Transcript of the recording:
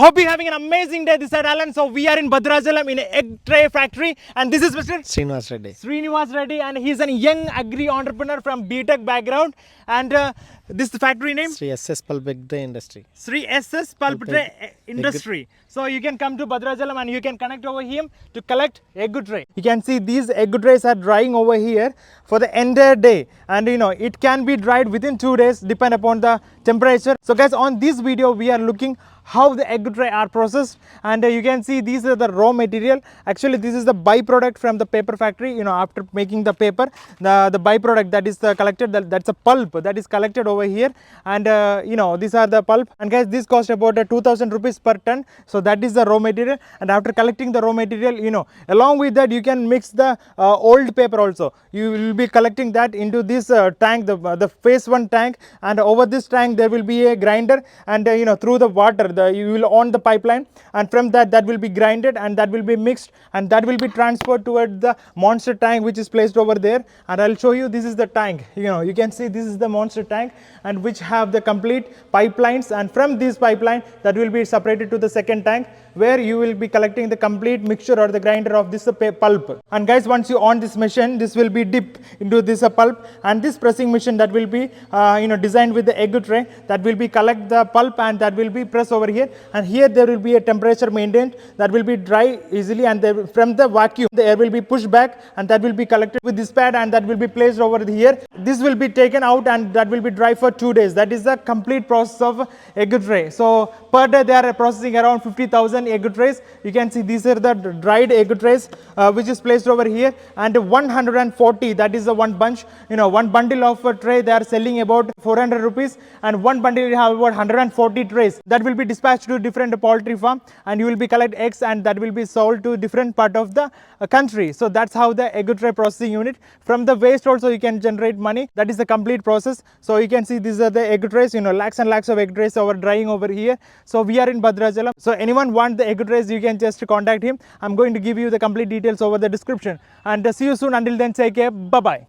Hope you're having an amazing day. This is Alan. So we are in Bhadrachalam in an egg tray factory, and this is Mr. Srinivas Reddy. Srinivas Reddy, and he's a young agri entrepreneur from BTech background. And this is the factory name? Sri SS Pulp Egg Tray Industry. Sri SS Pulp Industry. So you can come to Bhadrachalam and you can connect over here to collect egg tray. You can see these egg trays are drying over here for the entire day, and it can be dried within 2 days depend upon the temperature. So guys, on this video we are looking how the egg tray are processed, and you can see these are the raw material. Actually this is the byproduct from the paper factory. After making the paper, the byproduct that is collected, that's a pulp that is collected over here, and these are the pulp. And guys, this cost about 2000 rupees per ton. So that is the raw material, and after collecting the raw material, along with that you can mix the old paper also. You will be collecting that into this tank, the phase 1 tank, and over this tank there will be a grinder, and through the water you will on the pipeline, and from that will be grinded, and that will be mixed, and that will be transferred toward the monster tank which is placed over there. And I'll show you, this is the tank. You can see this is the monster tank, and which have the complete pipelines, and from this pipeline that will be separated to the second tank, where you will be collecting the complete mixture or the grinder of this pulp. And guys, once you on this machine, this will be dipped into this pulp, and this pressing machine that will be designed with the egg tray, that will be collect the pulp, and that will be pressed over here, and here there will be a temperature maintained that will be dry easily, and from the vacuum the air will be pushed back, and that will be collected with this pad, and that will be placed over here. This will be taken out, and that will be dry for 2 days. That is the complete process of egg tray. So per day they are processing around 50,000 egg trays. You can see these are the dried egg trays which is placed over here, and 140, that is the one bunch. One bundle of a tray they are selling about 400 rupees, and one bundle you have about 140 trays that will be dispatched to different poultry farm, and you will be collect eggs, and that will be sold to different part of the country. So that's how the egg tray processing unit. From the waste also you can generate money. That is the complete process. So you can see these are the egg trays, lakhs and lakhs of egg trays are drying over here. So we are in Bhadrachalam. So anyone want the egg trays, you can just contact him. I'm going to give you the complete details over the description, and see you soon. Until then, take care. Bye bye.